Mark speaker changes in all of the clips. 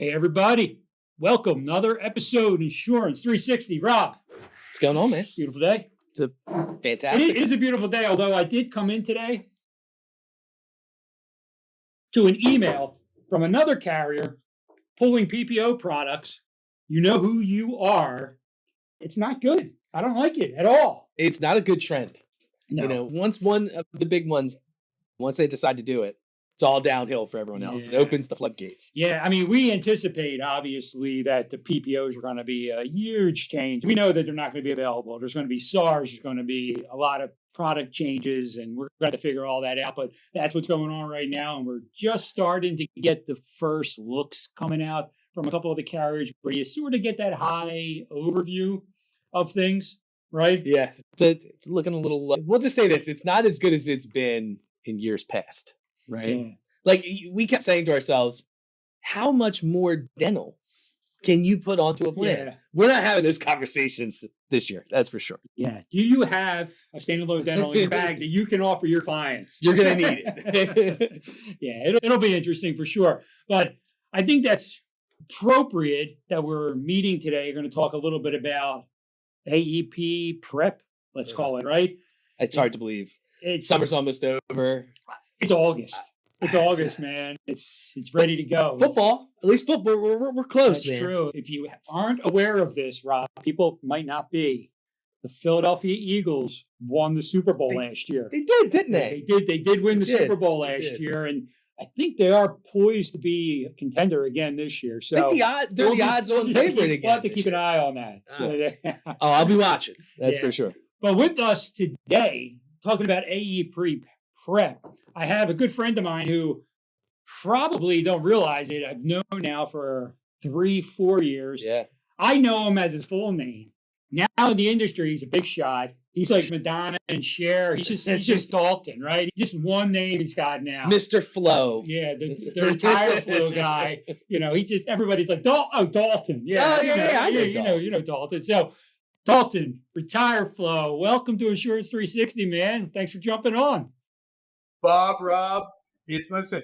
Speaker 1: Hey, everybody. Welcome. Another episode, Insurance 360. Rob.
Speaker 2: What's going on, man?
Speaker 1: Beautiful day.
Speaker 2: It's a fantastic.
Speaker 1: It is a beautiful day, although I did come in today to an email from another carrier pulling PPO products. You know who you are. It's not good. I don't like it at all.
Speaker 2: It's not a good trend.
Speaker 1: No.
Speaker 2: You know, once one of the big ones, once they decide to do it, it's all downhill for everyone else.
Speaker 1: Yeah.
Speaker 2: It opens the floodgates.
Speaker 1: Yeah, I mean, we anticipate, obviously, that the PPOs are going to be a huge change. We know that they're not going to be available. There's going to be SARs. There's going to be a lot of product changes, and we're going to figure all that out. But that's what's going on right now, and we're just starting to get the first looks coming out from a couple of the carriers where you sort of get that high overview of things, right?
Speaker 2: Yeah, it's looking a little. We'll just say this: it's not as good as it's been in years past. Right.
Speaker 1: Yeah.
Speaker 2: Like we kept saying to ourselves, how much more dental can you put onto a plan?
Speaker 1: Yeah.
Speaker 2: We're not having those conversations this year. That's for sure.
Speaker 1: Yeah. Do you have a standalone dental in your bag that you can offer your clients?
Speaker 2: You're going to need it.
Speaker 1: Yeah, it'll be interesting for sure. But I think that's appropriate that we're meeting today. You're going to talk a little bit about AEP prep, let's call it, right?
Speaker 2: It's hard to believe. Summer's almost over.
Speaker 1: It's August. It's August, man. It's ready to go.
Speaker 2: Football, at least football, we're close.
Speaker 1: That's
Speaker 2: man.
Speaker 1: true. If you aren't aware of this, Rob, people might not be. The Philadelphia Eagles won the Super Bowl last year.
Speaker 2: They did, didn't they?
Speaker 1: They did win the Super Bowl last year, and I think they are poised to be a contender again this year. So
Speaker 2: they're the odds-on favorite again.
Speaker 1: We'll have to keep an eye on that.
Speaker 2: I'll be watching. That's for sure.
Speaker 1: But with us today, talking about AEP prep, I have a good friend of mine who probably don't realize it. I've known now for 3-4 years.
Speaker 2: Yeah.
Speaker 1: I know him as his full name. Now in the industry, he's a big shot. He's like Madonna and Cher. He's just Dalton, right? Just one name he's got now.
Speaker 2: Mr. Flo.
Speaker 1: Yeah, the RetireFlo guy. You know, everybody's like, Dalton. Yeah, you know Dalton. So Dalton, RetireFlo, welcome to Insurance 360, man. Thanks for jumping on.
Speaker 3: Bob, Rob, listen,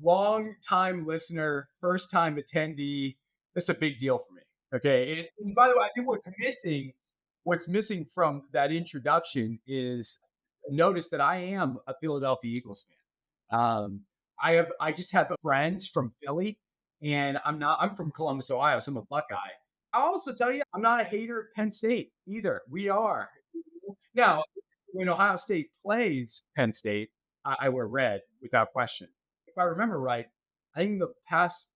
Speaker 3: long time listener, first time attendee. This is a big deal for me. Okay. And by the way, I think what's missing from that introduction is notice that I am a Philadelphia Eagles fan. I just have friends from Philly, and I'm from Columbus, Ohio, so I'm a Buckeye. I'll also tell you, I'm not a hater of Penn State either. We are. Now, when Ohio State plays Penn State, I wear red without question. If I remember right, I think the past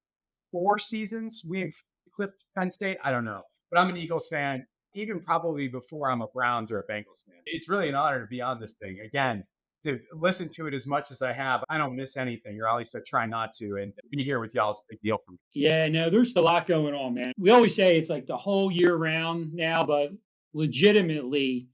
Speaker 3: 4 seasons we've eclipsed Penn State. I don't know, but I'm an Eagles fan, even probably before I'm a Browns or a Bengals fan. It's really an honor to be on this thing again. To listen to it as much as I have, I don't miss anything, or at least I try not to. And be here with y'all is a big deal for me.
Speaker 1: Yeah, no, there's a lot going on, man. We always say it's like the whole year round now, but legitimately,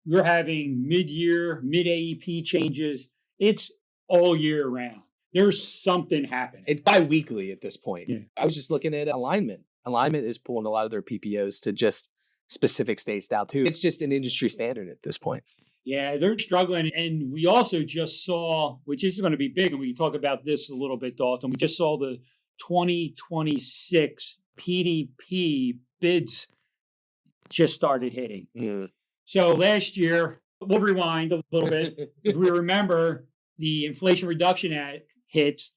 Speaker 1: we're having mid-AEP changes. It's all year round. There's something happening.
Speaker 2: It's bi-weekly at this point.
Speaker 1: Yeah.
Speaker 2: I was just looking at Alignment. Alignment is pulling a lot of their PPOs to just specific states now, too. It's just an industry standard at this point.
Speaker 1: Yeah, they're struggling. And we also just saw, which is going to be big, and we can talk about this a little bit, Dalton. We just saw the 2026 PDP bids just started hitting.
Speaker 2: Mm.
Speaker 1: So last year, we'll rewind a little bit. If we remember, the Inflation Reduction Act hits.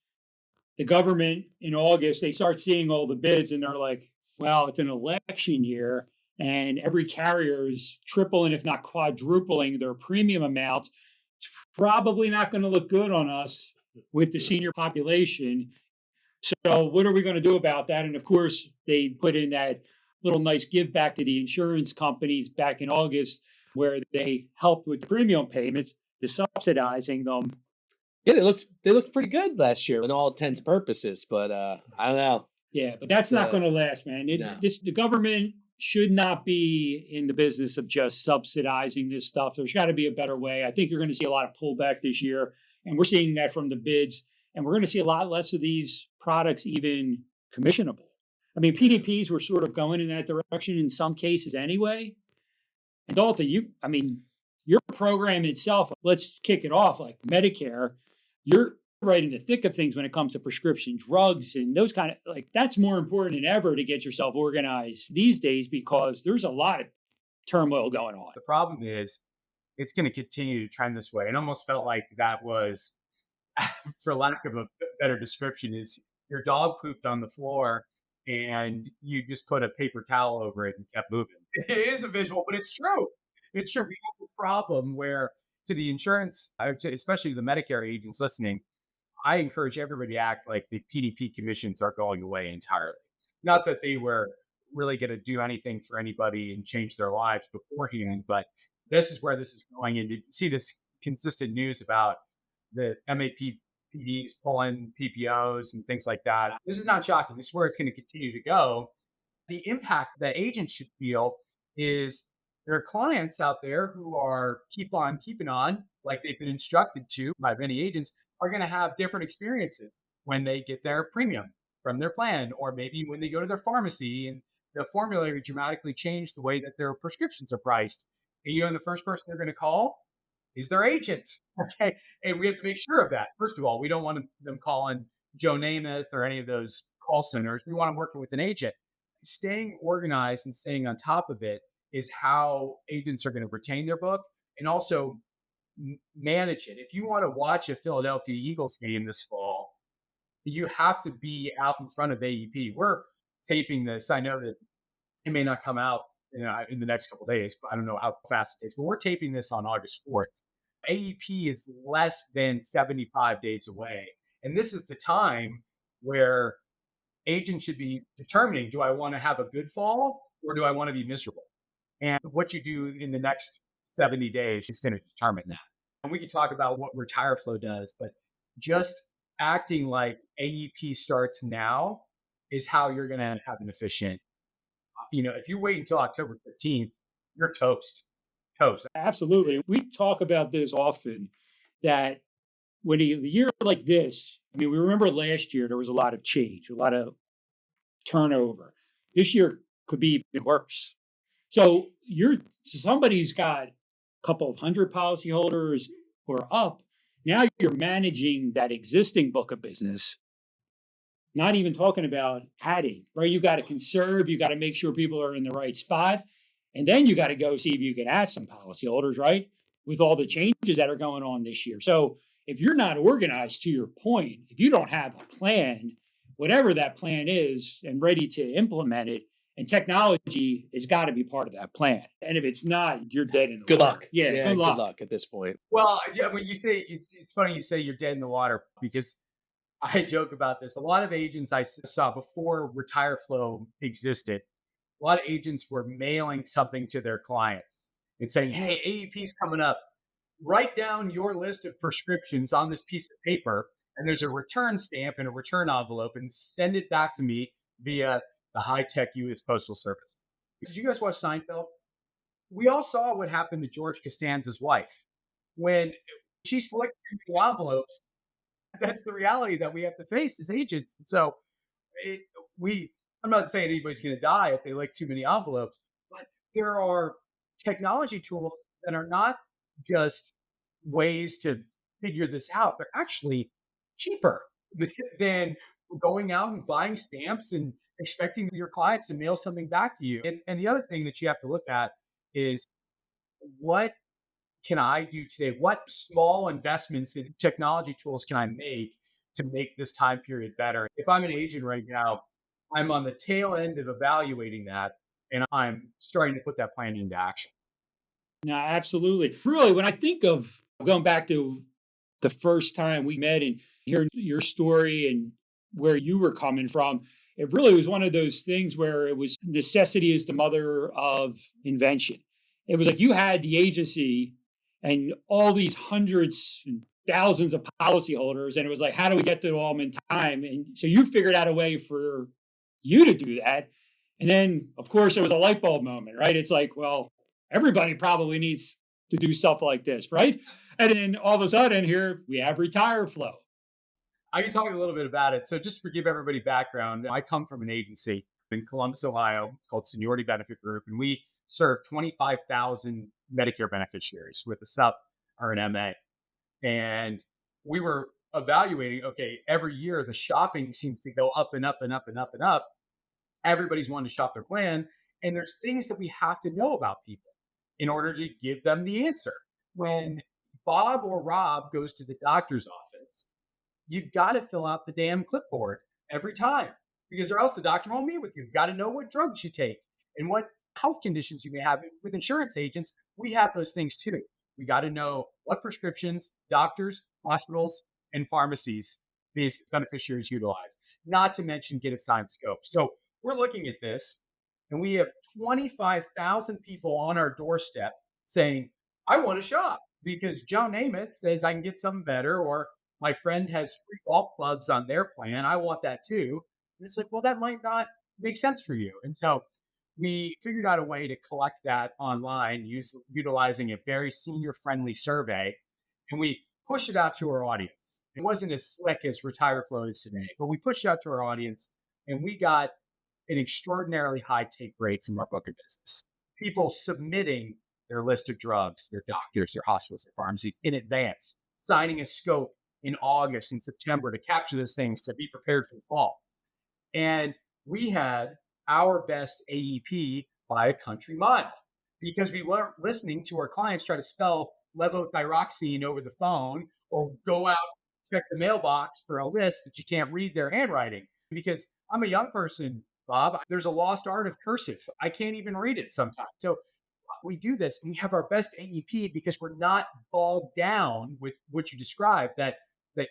Speaker 1: The government in August, they start seeing all the bids, and they're like, well, it's an election year, and every carrier is tripling, if not quadrupling, their premium amounts. It's probably not going to look good on us with the senior population. So what are we going to do about that? And of course, they put in that little nice give back to the insurance companies back in August, where they helped with the premium payments, the subsidizing them.
Speaker 2: Yeah, they looked pretty good last year in all intents and purposes, but I don't know.
Speaker 1: Yeah, but that's not going to last, man.
Speaker 2: No.
Speaker 1: The government should not be in the business of just subsidizing this stuff. There's got to be a better way. I think you're going to see a lot of pullback this year, and we're seeing that from the bids, and we're going to see a lot less of these products even commissionable. I mean, PDPs were sort of going in that direction in some cases anyway. And Dalton, your program itself, let's kick it off like Medicare. Your right in the thick of things when it comes to prescription drugs and those kind of like that's more important than ever to get yourself organized these days because there's a lot of turmoil going on.
Speaker 3: The problem is it's going to continue to trend this way. It almost felt like that was, for lack of a better description, is your dog pooped on the floor and you just put a paper towel over it and kept moving. It is a visual, but it's true. It's true. We have a problem where to the insurance, I would say, especially the Medicare agents listening, I encourage everybody to act like the PDP commissions are going away entirely. Not that they were really going to do anything for anybody and change their lives beforehand, but this is where this is going. And you see this consistent news about the MAPPDs pulling PPOs and things like that. This is not shocking. This is where it's going to continue to go. The impact that agents should feel is there are clients out there who are keep on keeping on, like they've been instructed to by many agents, are going to have different experiences when they get their premium from their plan, or maybe when they go to their pharmacy and the formulary dramatically changed the way that their prescriptions are priced. And the first person they're going to call is their agent. Okay. And we have to make sure of that. First of all, we don't want them calling Joe Namath or any of those call centers. We want them working with an agent. Staying organized and staying on top of it is how agents are going to retain their book and also manage it. If you want to watch a Philadelphia Eagles game this fall, you have to be out in front of AEP. We're taping this. I know that it may not come out in the next couple of days, but I don't know how fast it takes. But we're taping this on August 4th. AEP is less than 75 days away. And this is the time where agents should be determining, do I want to have a good fall or do I want to be miserable? And what you do in the next 70 days is going to determine that. And we can talk about what RetireFlo does, but just acting like AEP starts now is how you're going to have an efficient, if you wait until October 15th, you're toast. Toast.
Speaker 1: Absolutely. We talk about this often that when a year like this, I mean, we remember last year, there was a lot of change, a lot of turnover. This year could be even worse. So somebody's got a couple of hundred policyholders or up. Now you're managing that existing book of business, not even talking about adding, right? You got to conserve, you got to make sure people are in the right spot. And then you got to go see if you can add some policyholders, right? With all the changes that are going on this year. So if you're not organized, to your point, if you don't have a plan, whatever that plan is, and ready to implement it, and technology has got to be part of that plan. And if it's not, you're dead in the
Speaker 2: Good
Speaker 1: water.
Speaker 2: luck.
Speaker 1: Yeah,
Speaker 2: Good luck at this point.
Speaker 3: Well, yeah, when you say, it's funny you say you're dead in the water, because I joke about this. A lot of agents I saw before RetireFlo existed, a lot of agents were mailing something to their clients and saying, hey, AEP's coming up. Write down your list of prescriptions on this piece of paper, and there's a return stamp and a return envelope, and send it back to me via the high-tech U.S. Postal Service. Did you guys watch Seinfeld? We all saw what happened to George Costanza's wife. When she flicked through the envelopes, that's the reality that we have to face as agents. And so I'm not saying anybody's going to die if they lick too many envelopes, but there are technology tools that are not just ways to figure this out. They're actually cheaper than going out and buying stamps and expecting your clients to mail something back to you. And the other thing that you have to look at is, what can I do today? What small investments in technology tools can I make to make this time period better? If I'm an agent right now, I'm on the tail end of evaluating that, and I'm starting to put that plan into action.
Speaker 1: No, absolutely. Really, when I think of going back to the first time we met and hearing your story and where you were coming from, it really was one of those things where it was necessity is the mother of invention. It was like you had the agency and all these hundreds and thousands of policyholders, and it was like, how do we get to all in time? And so you figured out a way for you to do that. And then, of course, there was a light bulb moment, right? It's like, well, everybody probably needs to do stuff like this, right? And then all of a sudden, here we have RetireFlo.
Speaker 3: I can talk a little bit about it. So just to give everybody background, I come from an agency in Columbus, Ohio called Seniority Benefit Group, and we serve 25,000 Medicare beneficiaries with a SUP or an MA. And we were evaluating, okay, every year the shopping seems to go up and up and up and up and up. Everybody's wanting to shop their plan. And there's things that we have to know about people in order to give them the answer. When Bob or Rob goes to the doctor's office, you've got to fill out the damn clipboard every time, because or else the doctor won't meet with you. You've got to know what drugs you take and what health conditions you may have. With insurance agents, we have those things too. We got to know what prescriptions doctors, hospitals, and pharmacies these beneficiaries utilize, not to mention get assigned scope. So we're looking at this, and we have 25,000 people on our doorstep saying, I want to shop because Joe Namath says I can get something better, or my friend has free golf clubs on their plan. I want that too. And it's like, well, that might not make sense for you. And so we figured out a way to collect that online utilizing a very senior friendly survey, and we pushed it out to our audience. It wasn't as slick as RetireFlo is today, but we pushed it out to our audience, and we got an extraordinarily high take rate from our book of business. People submitting their list of drugs, their doctors, their hospitals, their pharmacies in advance, signing a scope in August and September to capture those things to be prepared for the fall. And we had our best AEP by a country mile because we weren't listening to our clients try to spell levothyroxine over the phone or go out, check the mailbox for a list that you can't read their handwriting. Because I'm a young person, Bob, there's a lost art of cursive. I can't even read it sometimes. So we do this and we have our best AEP because we're not bogged down with what you described, that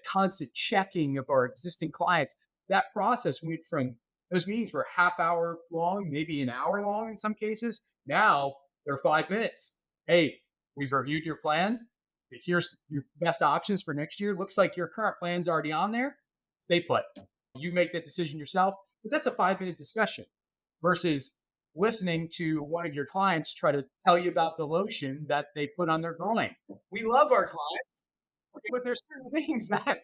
Speaker 3: constant checking of our existing clients. That process went from those meetings were half hour long, maybe an hour long in some cases. Now they're 5 minutes. Hey, we've reviewed your plan. Here's your best options for next year. Looks like your current plan's already on there. Stay put. You make that decision yourself. But that's a 5-minute discussion versus listening to one of your clients try to tell you about the lotion that they put on their groin. We love our clients, but there's certain things that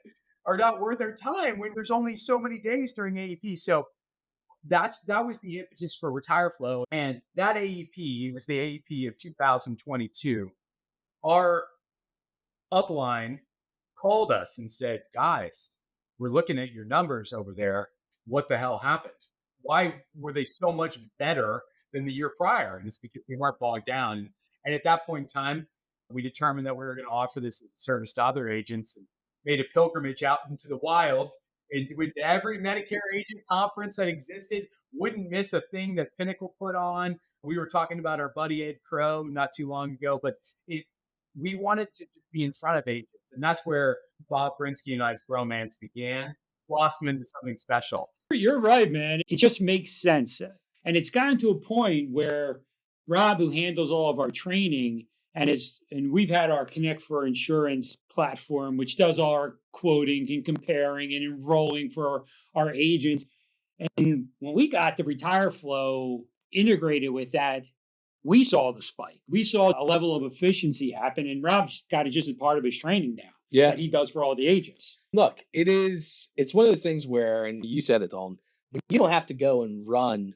Speaker 3: are not worth their time when there's only so many days during AEP. So that was the impetus for RetireFlo. And that AEP was the AEP of 2022. Our upline called us and said, guys, we're looking at your numbers over there. What the hell happened? Why were they so much better than the year prior? And it's because we weren't bogged down. And at that point in time, we determined that we were going to offer this as a service to other agents and made a pilgrimage out into the wild and went to every Medicare agent conference that existed, wouldn't miss a thing that Pinnacle put on. We were talking about our buddy Ed Crow not too long ago, but we wanted to be in front of agents. And that's where Bob Brzyski and I's bromance began, blossomed into something special.
Speaker 1: You're right, man. It just makes sense. And it's gotten to a point where Rob, who handles all of our training, and we've had our Connect for Insurance platform, which does all our quoting and comparing and enrolling for our agents. And when we got the RetireFlo integrated with that, we saw the spike. We saw a level of efficiency happen, and Rob's got it just as part of his training now.
Speaker 2: Yeah,
Speaker 1: that he does for all the agents.
Speaker 2: Look, it's one of those things where, and you said it, Dalton, you don't have to go and run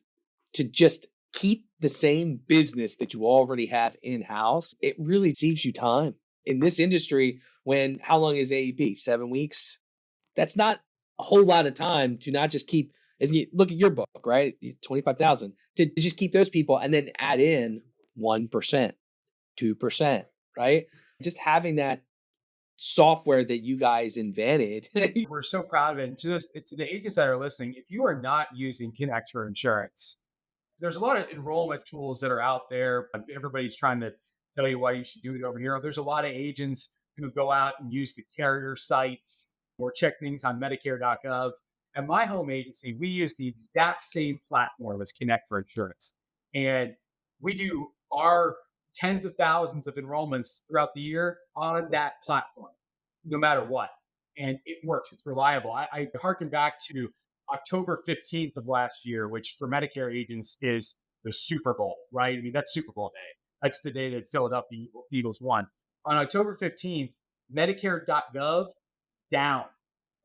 Speaker 2: to just keep the same business that you already have in-house. It really saves you time. In this industry, when, how long is AEP? 7 weeks? That's not a whole lot of time to not just keep, as you look at your book, right? 25,000, to just keep those people and then add in 1%, 2%, right? Just having that software that you guys invented.
Speaker 3: We're so proud of it. And to the agents that are listening, if you are not using Connect for Insurance, there's a lot of enrollment tools that are out there. Everybody's trying to tell you why you should do it over here. There's a lot of agents who go out and use the carrier sites or check things on Medicare.gov. At my home agency, we use the exact same platform as Connect for Insurance. And we do our tens of thousands of enrollments throughout the year on that platform, no matter what. And it works. It's reliable. I harken back to October 15th of last year, which for Medicare agents is the Super Bowl, right? I mean, that's Super Bowl day. That's the day that Philadelphia Eagles won. On October 15th, Medicare.gov down,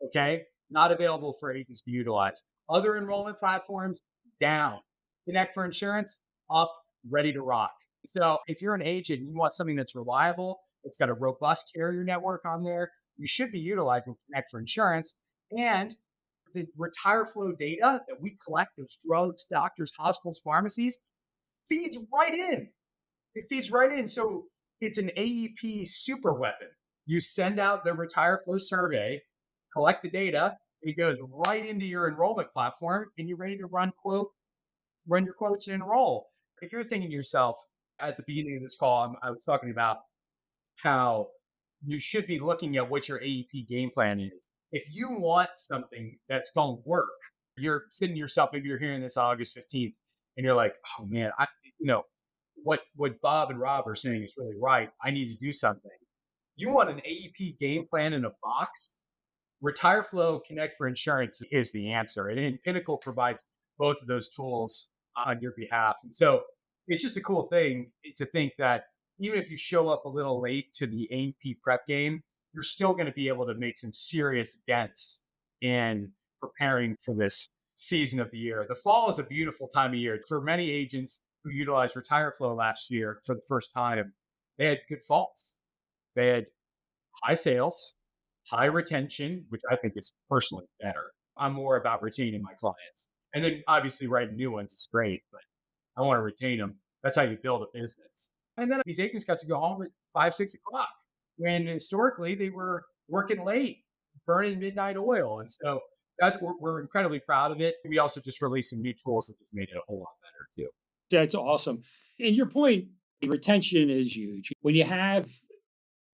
Speaker 3: okay? Not available for agents to utilize. Other enrollment platforms down. Connect for Insurance up, ready to rock. So if you're an agent and you want something that's reliable, it's got a robust carrier network on there, you should be utilizing Connect for Insurance. And the RetireFlo data that we collect, those drugs, doctors, hospitals, pharmacies, feeds right in. It feeds right in. So it's an AEP super weapon. You send out the RetireFlo survey, collect the data, it goes right into your enrollment platform, and you're ready to run your quotes and enroll. If you're thinking to yourself at the beginning of this call, I was talking about how you should be looking at what your AEP game plan is. If you want something that's going to work, you're sitting to yourself, maybe you're hearing this August 15th, and you're like, oh man, what Bob and Rob are saying is really right. I need to do something. You want an AEP game plan in a box? RetireFlo Connect for Insurance is the answer. And Pinnacle provides both of those tools on your behalf. And so it's just a cool thing to think that even if you show up a little late to the AEP prep game, you're still going to be able to make some serious dents in preparing for this season of the year. The fall is a beautiful time of year. For many agents who utilized RetireFlo last year for the first time, they had good falls. They had high sales, high retention, which I think is personally better. I'm more about retaining my clients. And then obviously writing new ones is great, but I want to retain them. That's how you build a business. And then these agents got to go home at 5, 6 o'clock when historically they were working late, burning midnight oil. And so we're incredibly proud of it. We also just released some new tools that just made it a whole lot better too.
Speaker 1: That's awesome. And your point, retention is huge. When you have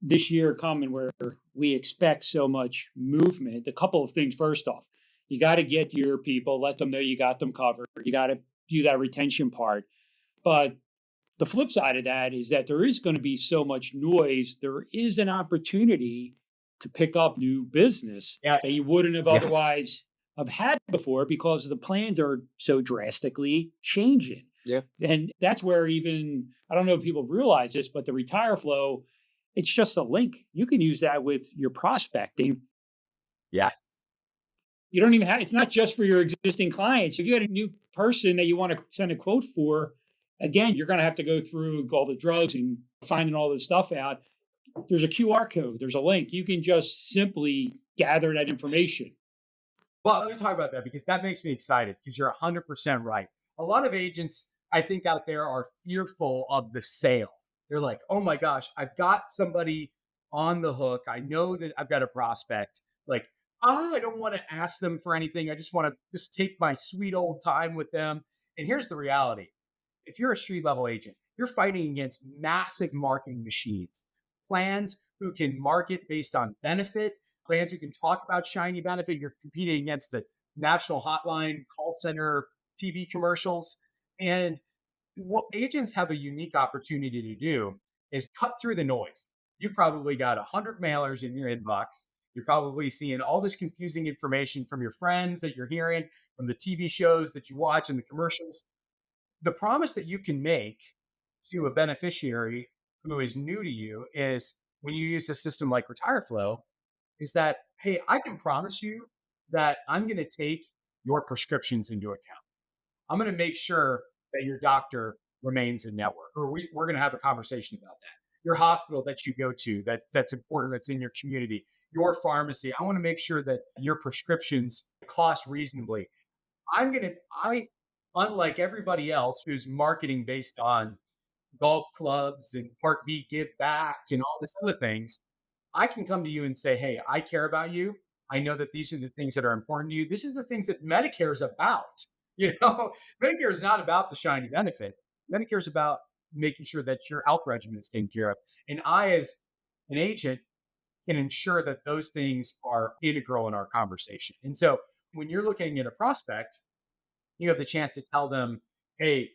Speaker 1: this year coming where we expect so much movement, a couple of things. First off, you got to get to your people, let them know you got them covered. You got to do that retention part. But the flip side of that is that there is going to be so much noise. There is an opportunity to pick up new business that you wouldn't have otherwise have had before because the plans are so drastically changing.
Speaker 2: Yeah.
Speaker 1: And that's where even, I don't know if people realize this, but the RetireFlo, it's just a link. You can use that with your prospecting.
Speaker 3: Yes.
Speaker 1: You don't even have, it's not just for your existing clients. If you got a new person that you want to send a quote for, again, you're going to have to go through all the drugs and finding all this stuff out. There's a QR code. There's a link. You can just simply gather that information.
Speaker 3: Well, let me talk about that because that makes me excited because you're 100% right. A lot of agents, I think, out there are fearful of the sale. They're like, oh my gosh, I've got somebody on the hook. I know that I've got a prospect. Like, I don't want to ask them for anything. I just want to just take my sweet old time with them. And here's the reality. If you're a street level agent, you're fighting against massive marketing machines, plans who can market based on benefit, plans who can talk about shiny benefit. You're competing against the national hotline, call center, TV commercials. And what agents have a unique opportunity to do is cut through the noise. You've probably got 100 mailers in your inbox. You're probably seeing all this confusing information from your friends that you're hearing, from the TV shows that you watch and the commercials. The promise that you can make to a beneficiary who is new to you is when you use a system like RetireFlo, is that, hey, I can promise you that I'm going to take your prescriptions into account. I'm going to make sure that your doctor remains in network, or we're going to have a conversation about that. Your hospital that you go to, that's important, that's in your community, your pharmacy. I want to make sure that your prescriptions cost reasonably. Unlike everybody else who's marketing based on golf clubs and Part B give back and all this other things, I can come to you and say, hey, I care about you. I know that these are the things that are important to you. This is the things that Medicare is about. Medicare is not about the shiny benefit. Medicare is about making sure that your health regimen is taken care of. And I, as an agent, can ensure that those things are integral in our conversation. And so when you're looking at a prospect, you have the chance to tell them, hey,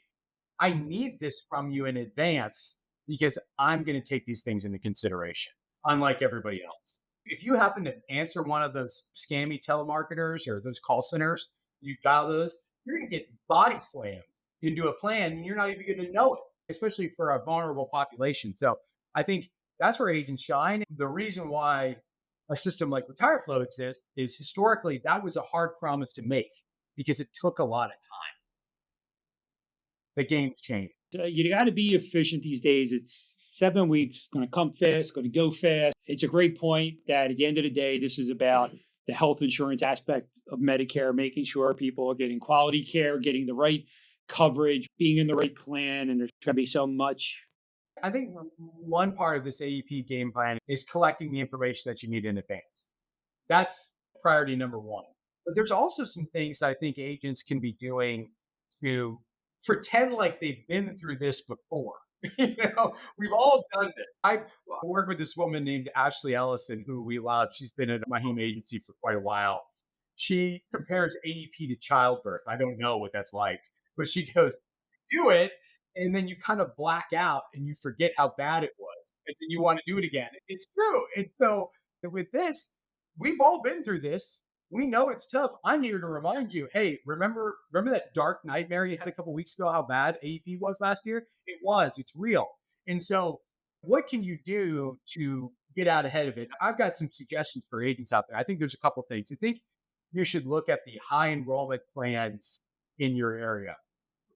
Speaker 3: I need this from you in advance because I'm going to take these things into consideration, unlike everybody else. If you happen to answer one of those scammy telemarketers or those call centers, you dial those, you're going to get body slammed into a plan and you're not even going to know it, especially for a vulnerable population. So I think that's where agents shine. The reason why a system like RetireFlo exists is historically that was a hard promise to make because it took a lot of time. The game's changed.
Speaker 1: You got to be efficient these days. It 7 weeks, going to come fast, going to go fast. It's a great point that at the end of the day, this is about the health insurance aspect of Medicare, making sure people are getting quality care, getting the right coverage, being in the right plan. And there's going to be so much.
Speaker 3: I think one part of this AEP game plan is collecting the information that you need in advance. That's priority number one. But there's also some things I think agents can be doing to pretend like they've been through this before. We've all done this. I work with this woman named Ashley Ellison, who we love. She's been at my home agency for quite a while. She compares AEP to childbirth. I don't know what that's like, but she goes, do it, and then you kind of black out and you forget how bad it was, and then you want to do it again. It's true. And so with this, we've all been through this. We know it's tough. I'm here to remind you, hey, remember that dark nightmare you had a couple weeks ago, how bad AEP was last year? It was. It's real. And so what can you do to get out ahead of it? I've got some suggestions for agents out there. I think there's a couple things. I think you should look at the high enrollment plans in your area.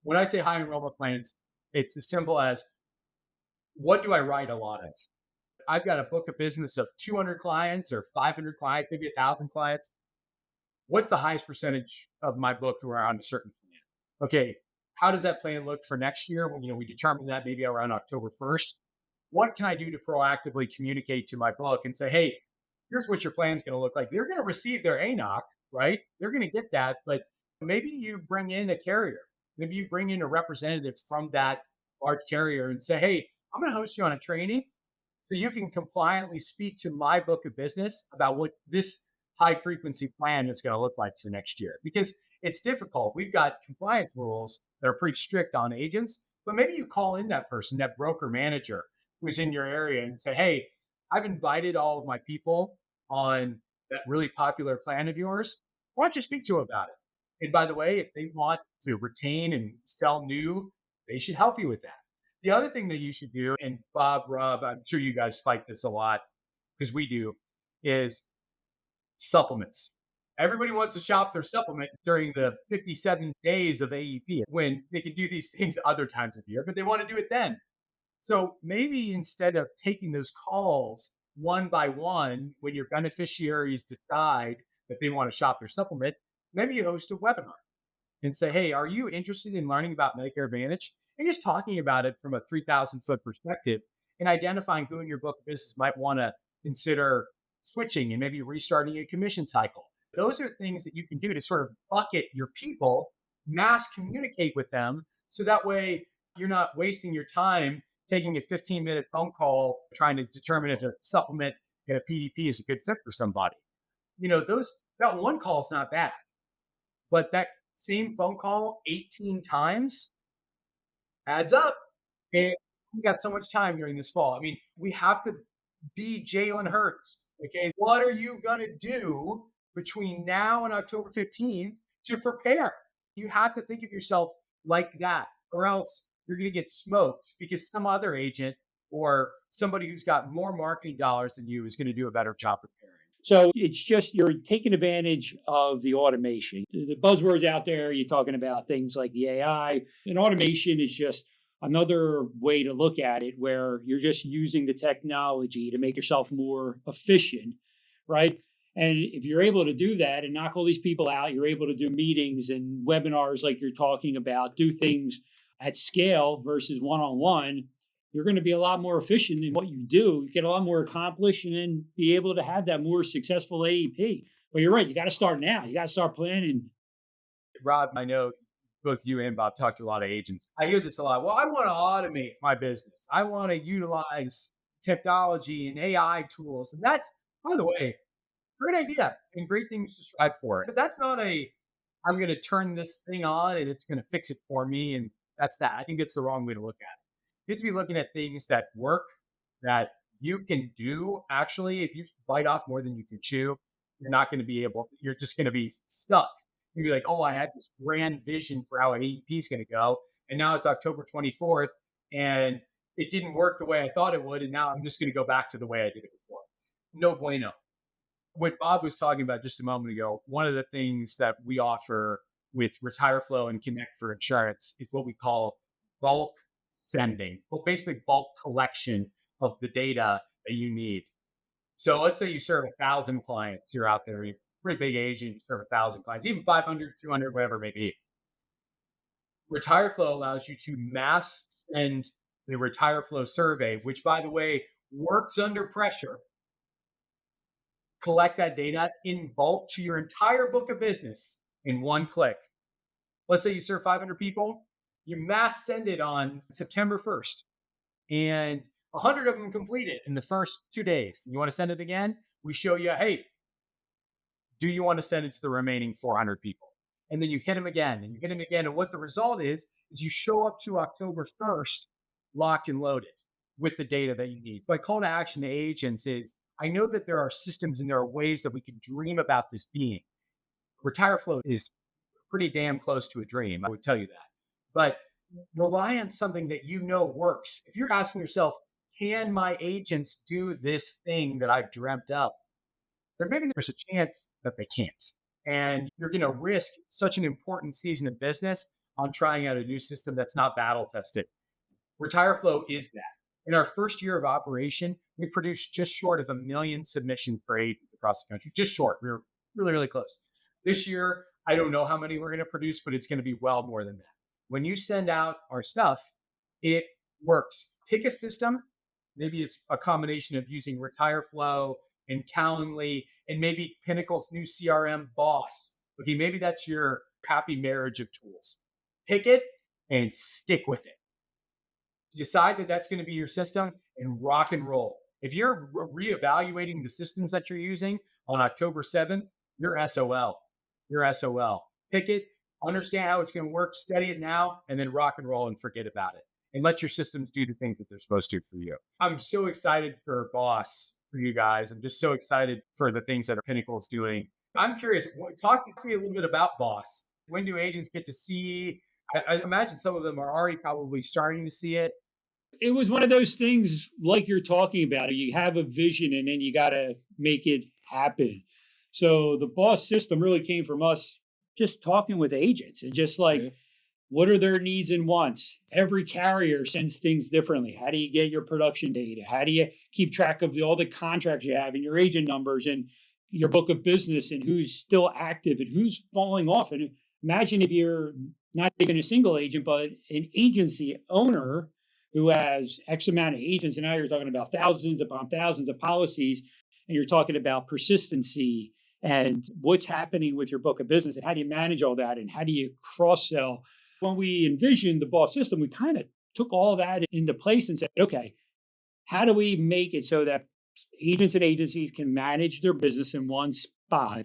Speaker 3: When I say high enrollment plans, it's as simple as, what do I write a lot of? I've got a book of business of 200 clients or 500 clients, maybe 1,000 clients. What's the highest percentage of my book who are on a certain plan? Okay, how does that plan look for next year? When we determine that maybe around October 1st. What can I do to proactively communicate to my book and say, hey, here's what your plan's going to look like? They're going to receive their ANOC, right? They're going to get that, but maybe you bring in a carrier. Maybe you bring in a representative from that large carrier and say, hey, I'm going to host you on a training so you can compliantly speak to my book of business about what this high frequency plan is going to look like for next year, because it's difficult. We've got compliance rules that are pretty strict on agents, but maybe you call in that person, that broker manager who's in your area, and say, hey, I've invited all of my people on that really popular plan of yours. Why don't you speak to them about it? And by the way, if they want to retain and sell new, they should help you with that. The other thing that you should do, and Bob, Rob, I'm sure you guys fight this a lot because we do, is supplements. Everybody wants to shop their supplement during the 57 days of AEP when they can do these things other times of year, but they want to do it then. So maybe instead of taking those calls one by one when your beneficiaries decide that they want to shop their supplement, maybe you host a webinar and say, hey, are you interested in learning about Medicare Advantage? And just talking about it from a 3,000-foot perspective and identifying who in your book of business might want to consider switching and maybe restarting a commission cycle. Those are things that you can do to sort of bucket your people, mass communicate with them, so that way you're not wasting your time taking a 15-minute phone call trying to determine if a supplement and a PDP is a good fit for somebody. That one call is not bad, but that same phone call 18 times adds up. And we got so much time during this fall. I mean, we have to be Jalen Hurts. Okay, what are you going to do between now and October 15th to prepare? You have to think of yourself like that, or else you're going to get smoked because some other agent or somebody who's got more marketing dollars than you is going to do a better job preparing.
Speaker 1: So it's just you're taking advantage of the automation. The buzzwords out there, you're talking about things like the AI, and automation is just another way to look at it, where you're just using the technology to make yourself more efficient, right? And if you're able to do that and knock all these people out, you're able to do meetings and webinars like you're talking about, do things at scale versus one-on-one, you're going to be a lot more efficient in what you do. You get a lot more accomplished and then be able to have that more successful AEP. But you're right. You got to start now. You got to start planning.
Speaker 3: Rob, I know both you and Bob talk to a lot of agents. I hear this a lot. Well, I want to automate my business. I want to utilize technology and AI tools. And that's, by the way, great idea and great things to strive for. But that's not I'm going to turn this thing on and it's going to fix it for me. And that's that. I think it's the wrong way to look at it. You have to be looking at things that work, that you can do. Actually, if you bite off more than you can chew, you're not going to be able to, you're just going to be stuck. You'll be like, oh, I had this grand vision for how AEP is going to go. And now it's October 24th and it didn't work the way I thought it would. And now I'm just going to go back to the way I did it before. No bueno. What Bob was talking about just a moment ago, one of the things that we offer with RetireFlo and Connect for Insurance is what we call bulk sending, well, basically bulk collection of the data that you need. So let's say you serve 1,000 clients. You're out there, you're a pretty big agent, you serve 1,000 clients, even 500, 200, whatever it may be. RetireFlo allows you to mass send the RetireFlo survey, which, by the way, works under pressure. Collect that data in bulk to your entire book of business in one click. Let's say you serve 500 people, you mass send it on September 1st, and 100 of them completed in the first 2 days. You want to send it again? We show you, hey, do you want to send it to the remaining 400 people? And then you hit them again, and you hit them again. And what the result is you show up to October 1st locked and loaded with the data that you need. So my call to action to agents is, I know that there are systems and there are ways that we can dream about this being. RetireFlo is pretty damn close to a dream, I would tell you that. But rely on something that you know works. If you're asking yourself, can my agents do this thing that I've dreamt up? Then maybe there's a chance that they can't. And you're going to risk such an important season of business on trying out a new system that's not battle tested. RetireFlo is that. In our first year of operation, we produced just short of 1 million submissions for agents across the country. Just short. We were really, really close. This year, I don't know how many we're going to produce, but it's going to be well more than that. When you send out our stuff, it works. Pick a system. Maybe it's a combination of using RetireFlo and Calendly and maybe Pinnacle's new CRM Boss. Okay, maybe that's your happy marriage of tools. Pick it and stick with it. Decide that that's going to be your system and rock and roll. If you're reevaluating the systems that you're using on October 7th, you're SOL. You're SOL. Pick it, understand how it's going to work, study it now, and then rock and roll and forget about it. And let your systems do the things that they're supposed to for you. I'm so excited for Boss for you guys. I'm just so excited for the things that Pinnacle is doing. I'm curious, talk to me a little bit about Boss. When do agents get to see? I imagine some of them are already probably starting to see it.
Speaker 1: It was one of those things like you're talking about. You have a vision and then you got to make it happen. So the Boss system really came from us just talking with agents and just like, what are their needs and wants? Every carrier sends things differently. How do you get your production data? How do you keep track of all the contracts you have and your agent numbers and your book of business and who's still active and who's falling off? And imagine if you're not even a single agent, but an agency owner who has X amount of agents, and now you're talking about thousands upon thousands of policies, and you're talking about persistency and what's happening with your book of business, and how do you manage all that, and how do you cross-sell? When we envisioned the Boss system, we kind of took all that into place and said, okay, how do we make it so that agents and agencies can manage their business in one spot,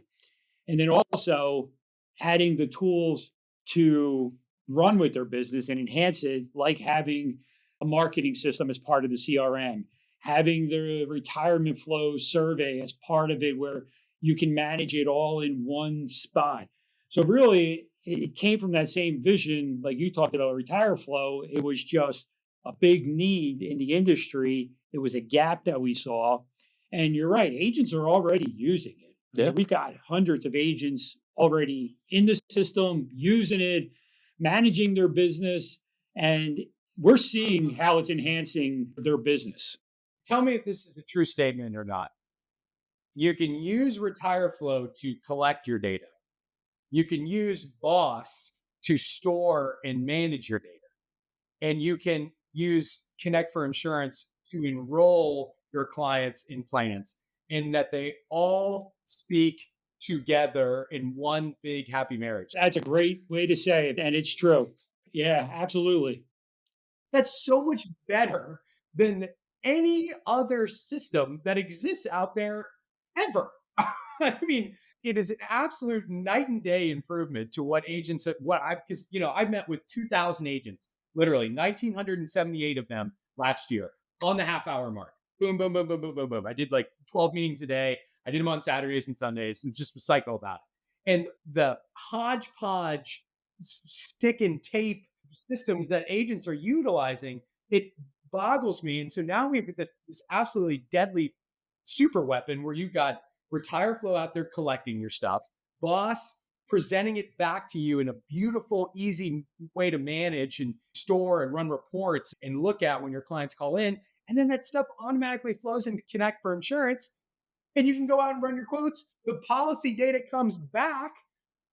Speaker 1: and then also adding the tools to run with their business and enhance it, like having a marketing system as part of the CRM, having the retirement flow survey as part of it where you can manage it all in one spot. So really, it came from that same vision, like you talked about RetireFlo. It was just a big need in the industry. It was a gap that we saw. And you're right, agents are already using it.
Speaker 2: Yeah.
Speaker 1: We've got hundreds of agents already in the system, using it, managing their business, and we're seeing how it's enhancing their business.
Speaker 3: Tell me if this is a true statement or not. You can use RetireFlo to collect your data. You can use Boss to store and manage your data. And you can use Connect for Insurance to enroll your clients in plans, and that they all speak together in one big happy marriage.
Speaker 1: That's a great way to say it, and it's true. Yeah, absolutely.
Speaker 3: That's so much better than any other system that exists out there ever. I mean, it is an absolute night and day improvement to what agents, because, I've met with 2,000 agents, literally 1,978 of them last year on the half-hour mark. Boom, boom, boom, boom, boom, boom, boom. I did like 12 meetings a day. I did them on Saturdays and Sundays. It was just a cycle about it. And the hodgepodge stick and tape systems that agents are utilizing, it boggles me. And so now we have this absolutely deadly super weapon where you've got RetireFlo out there collecting your stuff, Boss presenting it back to you in a beautiful, easy way to manage and store and run reports and look at when your clients call in. And then that stuff automatically flows into Connect for insurance. And you can go out and run your quotes. The policy data comes back.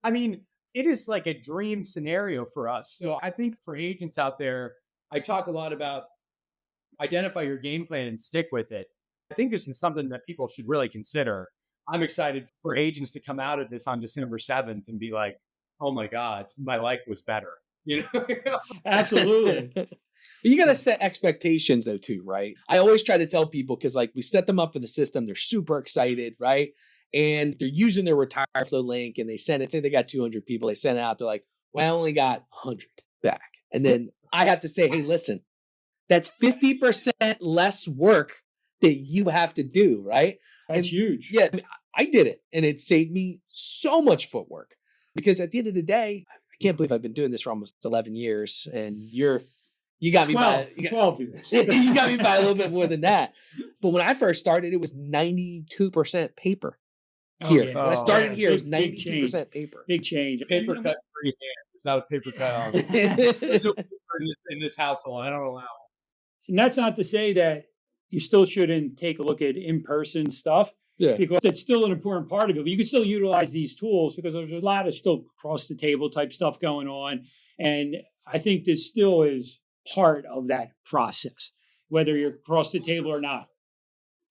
Speaker 3: I mean, it is like a dream scenario for us. So I think for agents out there, I talk a lot about identify your game plan and stick with it. I think this is something that people should really consider. I'm excited for agents to come out of this on December 7th and be like, oh my God, my life was better. You know?
Speaker 1: Absolutely.
Speaker 2: But you got to set expectations though too, right? I always try to tell people, because like we set them up for the system, they're super excited, right? And they're using their RetireFlo link and they send it, say they got 200 people, they send it out, they're like, well, I only got 100 back. And then I have to say, hey, listen, that's 50% less work that you have to do, right?
Speaker 1: That's huge.
Speaker 2: Yeah, I did it, and it saved me so much footwork, because at the end of the day, I can't believe I've been doing this for almost 11 years, and you got me
Speaker 1: 12 years.
Speaker 2: you got me by a little bit more than that. But when I first started, it was 92% paper. Here,
Speaker 1: yeah.
Speaker 2: when I started here, it was
Speaker 1: Big
Speaker 2: 92% paper.
Speaker 1: Big change.
Speaker 3: Paper cut freehand. There's not a paper cut on. There's no paper in this household. I don't allow it.
Speaker 1: And that's not to say that you still shouldn't take a look at in-person stuff,
Speaker 2: Yeah.
Speaker 1: because it's still an important part of it. But you can still utilize these tools, because there's a lot of still cross the table type stuff going on. And I think this still is part of that process, whether you're across the table or not.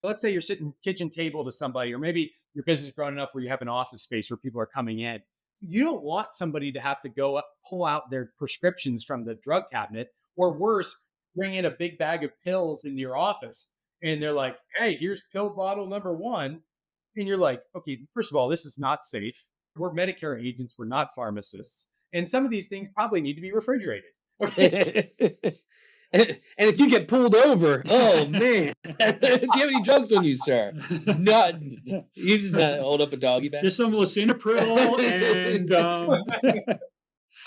Speaker 3: Let's say you're sitting kitchen table to somebody, or maybe your business is growing enough where you have an office space where people are coming in. You don't want somebody to have to go up, pull out their prescriptions from the drug cabinet, or worse, bring in a big bag of pills into your office. And they're like, hey, here's pill bottle number 1. And you're like, okay, first of all, this is not safe. We're Medicare agents. We're not pharmacists. And some of these things probably need to be refrigerated. Okay.
Speaker 2: And if you get pulled over, oh man, do you have any drugs on you, sir? None. You just hold up a doggy bag.
Speaker 1: Just some lisinopril and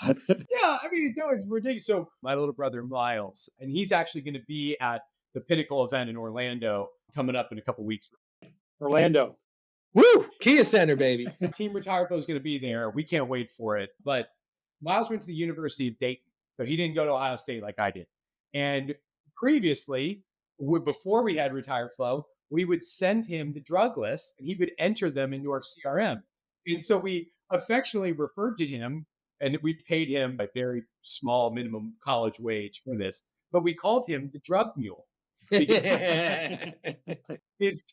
Speaker 3: Yeah, I mean, no, it's ridiculous. So my little brother Miles, and he's actually going to be at the Pinnacle event in Orlando coming up in a couple weeks.
Speaker 1: Orlando.
Speaker 2: Woo! Kia Center, baby.
Speaker 3: Team RetireFlo is going to be there. We can't wait for it. But Miles went to the University of Dayton, so he didn't go to Ohio State like I did. And previously, before we had RetireFlo, we would send him the drug list, and he would enter them into our CRM. And so we affectionately referred to him, and we paid him a very small minimum college wage for this, but we called him the drug mule. Is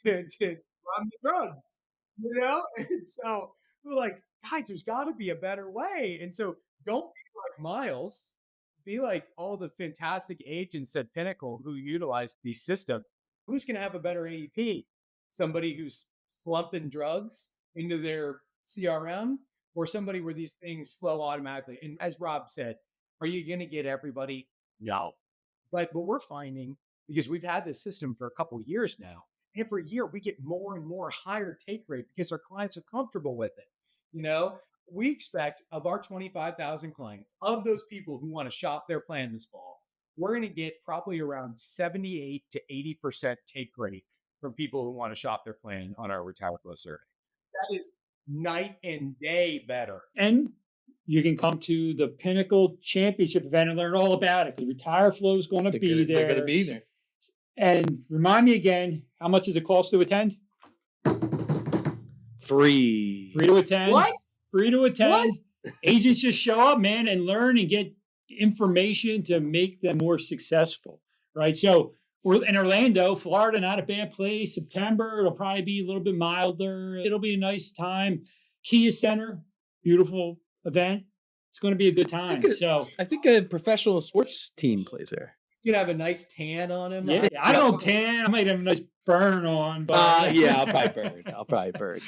Speaker 3: to run the drugs, you know? And so we're like, guys, there's got to be a better way. And so don't be like Miles, be like all the fantastic agents at Pinnacle who utilize these systems. Who's going to have a better AEP? Somebody who's slumping drugs into their CRM, or somebody where these things flow automatically? And as Rob said, are you going to get everybody? No. But what we're finding, because we've had this system for a couple of years now, every year we get more and more higher take rate because our clients are comfortable with it. You know, we expect of our 25,000 clients, of those people who want to shop their plan this fall, we're going to get probably around 78 to 80% take rate from people who want to shop their plan on our RetireFlo survey. That is night and day better.
Speaker 1: And you can come to the Pinnacle Championship event and learn all about it, because RetireFlo is going to be there.
Speaker 2: They're going to be there.
Speaker 1: And remind me again, how much does it cost to attend?
Speaker 2: Free.
Speaker 1: Free to attend.
Speaker 3: What?
Speaker 1: Free to attend. What? Agents just show up, man, and learn and get information to make them more successful, right? So we're in Orlando, Florida, not a bad place. September, it'll probably be a little bit milder. It'll be a nice time. Kia Center, beautiful event. It's going to be a good time.
Speaker 2: I think a professional sports team plays there.
Speaker 3: You could have a nice tan on him.
Speaker 1: Yeah, I don't tan. I might have a nice burn on. But
Speaker 2: yeah, I'll probably burn.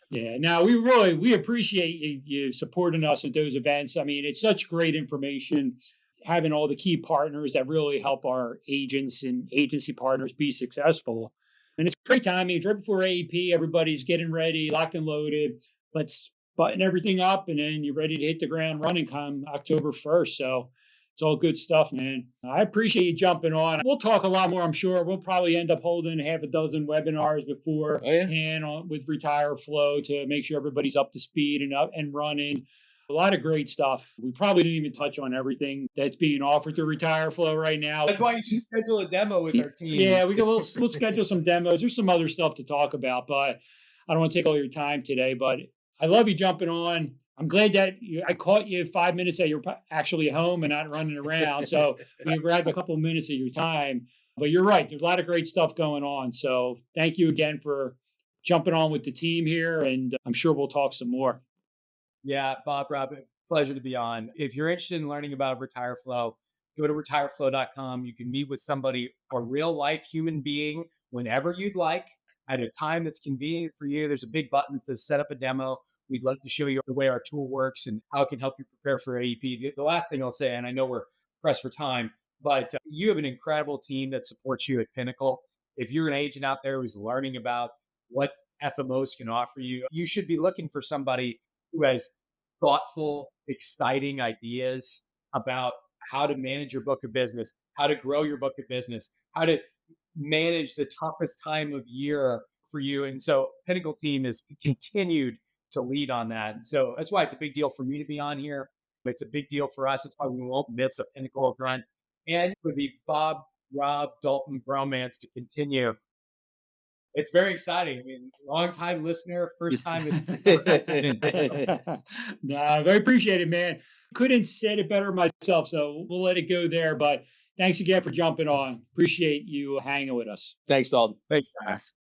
Speaker 1: Yeah. Now we appreciate you supporting us at those events. I mean, it's such great information. Having all the key partners that really help our agents and agency partners be successful. And it's great timing. It's right before AEP. Everybody's getting ready, locked and loaded. Let's button everything up, and then you're ready to hit the ground running come October 1st. So It's all good stuff, man. I appreciate you jumping on. We'll talk a lot more, I'm sure. We'll probably end up holding half a dozen webinars beforehand with RetireFlo to make sure everybody's up to speed and up and running. A lot of great stuff. We probably didn't even touch on everything that's being offered through RetireFlo right now.
Speaker 3: That's why you should schedule a demo with our team.
Speaker 1: Yeah, we'll schedule some demos. There's some other stuff to talk about, but I don't want to take all your time today. But I love you jumping on. I'm glad that I caught you 5 minutes that you're actually home and not running around. So we grabbed a couple of minutes of your time. But you're right. There's a lot of great stuff going on. So thank you again for jumping on with the team here. And I'm sure we'll talk some more.
Speaker 3: Yeah, Bob, Rob, pleasure to be on. If you're interested in learning about RetireFlo, go to retireflo.com. You can meet with somebody, a real life human being, whenever you'd like, at a time that's convenient for you. There's a big button that says set up a demo. We'd love to show you the way our tool works and how it can help you prepare for AEP. The last thing I'll say, and I know we're pressed for time, but you have an incredible team that supports you at Pinnacle. If you're an agent out there who's learning about what FMOs can offer you, you should be looking for somebody who has thoughtful, exciting ideas about how to manage your book of business, how to grow your book of business, how to manage the toughest time of year for you. And so Pinnacle team has continued to lead on that. And so that's why it's a big deal for me to be on here. It's a big deal for us. That's why we won't miss a Pinnacle event. And for the Bob, Rob, Dalton bromance to continue. It's very exciting. I mean, long time listener, first time.
Speaker 1: No, I very appreciate it, man. Couldn't said it better myself, so we'll let it go there. But thanks again for jumping on. Appreciate you hanging with us.
Speaker 2: Thanks, Dalton.
Speaker 3: Thanks, guys.